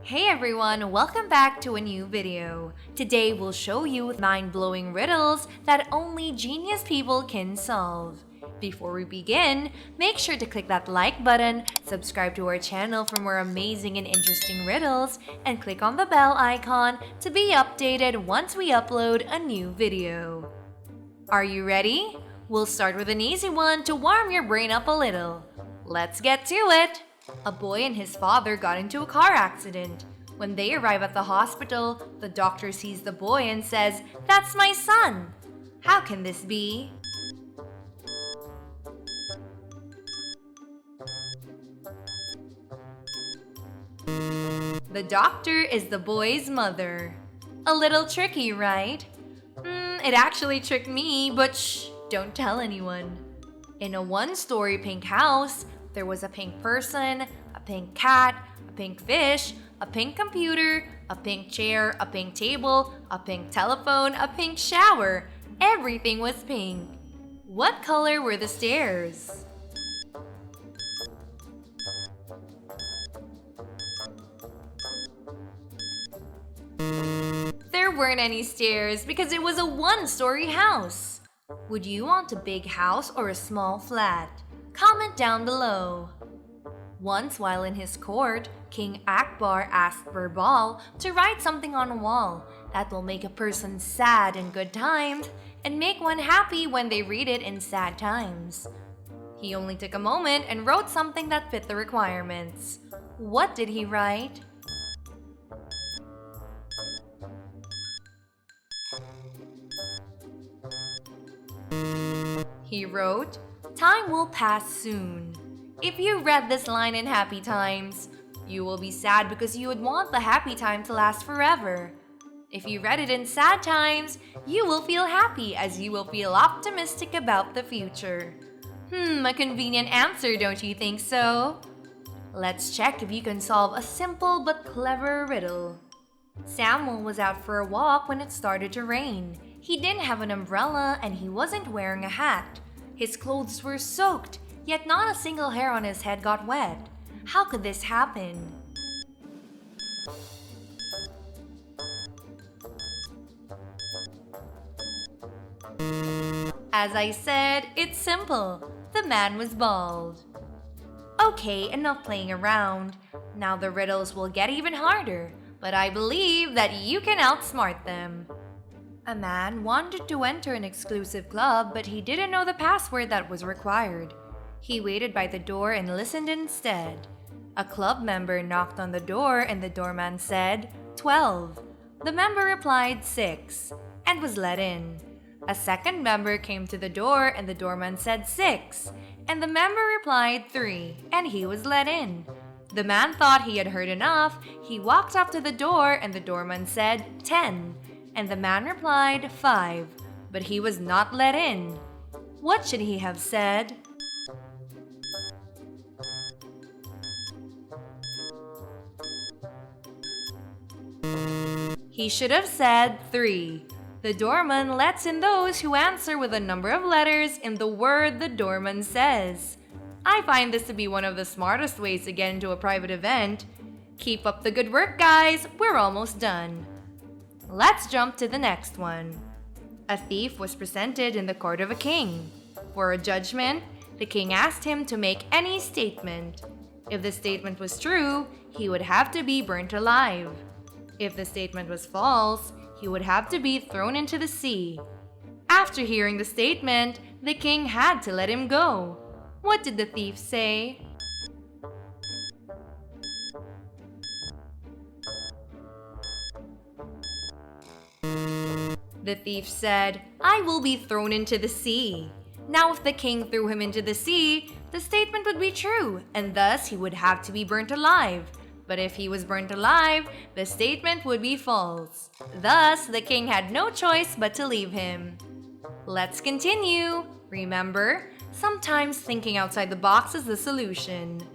Hey everyone, welcome back to a new video. Today we'll show you mind-blowing riddles that only genius people can solve. Before we begin, make sure to click that like button, subscribe to our channel for more amazing and interesting riddles, and click on the bell icon to be updated once we upload a new video. Are you ready? We'll start with an easy one to warm your brain up a little. Let's get to it! A boy and his father got into a car accident. When they arrive at the hospital, the doctor sees the boy and says, "That's my son!" How can this be? The doctor is the boy's mother. A little tricky, right? It actually tricked me, but shh, don't tell anyone. In a one-story pink house, there was a pink person, a pink cat, a pink fish, a pink computer, a pink chair, a pink table, a pink telephone, a pink shower. Everything was pink. What color were the stairs? There weren't any stairs because it was a one-story house. Would you want a big house or a small flat? Comment down below. Once while in his court, King Akbar asked Birbal to write something on a wall that will make a person sad in good times and make one happy when they read it in sad times. He only took a moment and wrote something that fit the requirements. What did he write? He wrote, "Time will pass soon." If you read this line in happy times, you will be sad because you would want the happy time to last forever. If you read it in sad times, you will feel happy as you will feel optimistic about the future. A convenient answer, don't you think so? Let's check if you can solve a simple but clever riddle. Samuel was out for a walk when it started to rain. He didn't have an umbrella and he wasn't wearing a hat. His clothes were soaked, yet not a single hair on his head got wet. How could this happen? As I said, it's simple. The man was bald. Okay, enough playing around. Now the riddles will get even harder, but I believe that you can outsmart them. A man wanted to enter an exclusive club, but he didn't know the password that was required. He waited by the door and listened instead. A club member knocked on the door and the doorman said, 12. The member replied 6 and was let in. A second member came to the door and the doorman said 6 and the member replied 3 and he was let in. The man thought he had heard enough. He walked up to the door and the doorman said 10 and the man replied 5, but he was not let in. What should he have said? He should have said 3. The doorman lets in those who answer with a number of letters in the word the doorman says. I find this to be one of the smartest ways to get into a private event. Keep up the good work, guys. We're almost done. Let's jump to the next one. A thief was presented in the court of a king. For a judgment, the king asked him to make any statement. If the statement was true, he would have to be burnt alive. If the statement was false, he would have to be thrown into the sea. After hearing the statement, the king had to let him go. What did the thief say? The thief said, "I will be thrown into the sea." Now if the king threw him into the sea, the statement would be true, and thus he would have to be burnt alive. But if he was burnt alive, the statement would be false. Thus, the king had no choice but to leave him. Let's continue. Remember, sometimes thinking outside the box is the solution.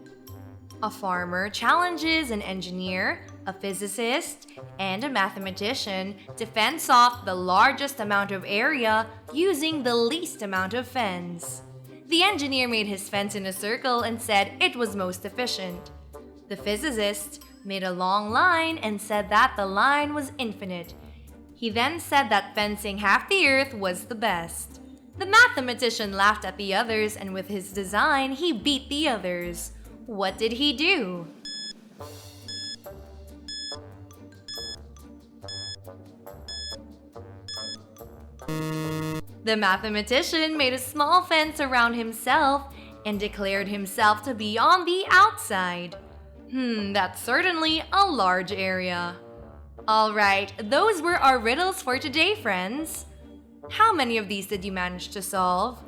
A farmer challenges an engineer, a physicist, and a mathematician to fence off the largest amount of area using the least amount of fence. The engineer made his fence in a circle and said it was most efficient. The physicist made a long line, and said that the line was infinite. He then said that fencing half the earth was the best. The mathematician laughed at the others, and with his design, he beat the others. What did he do? The mathematician made a small fence around himself and declared himself to be on the outside. That's certainly a large area. Alright, those were our riddles for today, friends. How many of these did you manage to solve?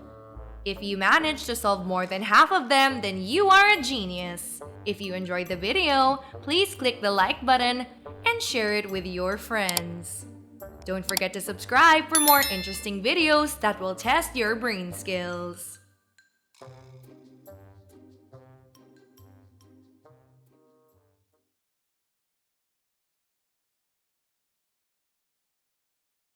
If you managed to solve more than half of them, then you are a genius. If you enjoyed the video, please click the like button and share it with your friends. Don't forget to subscribe for more interesting videos that will test your brain skills.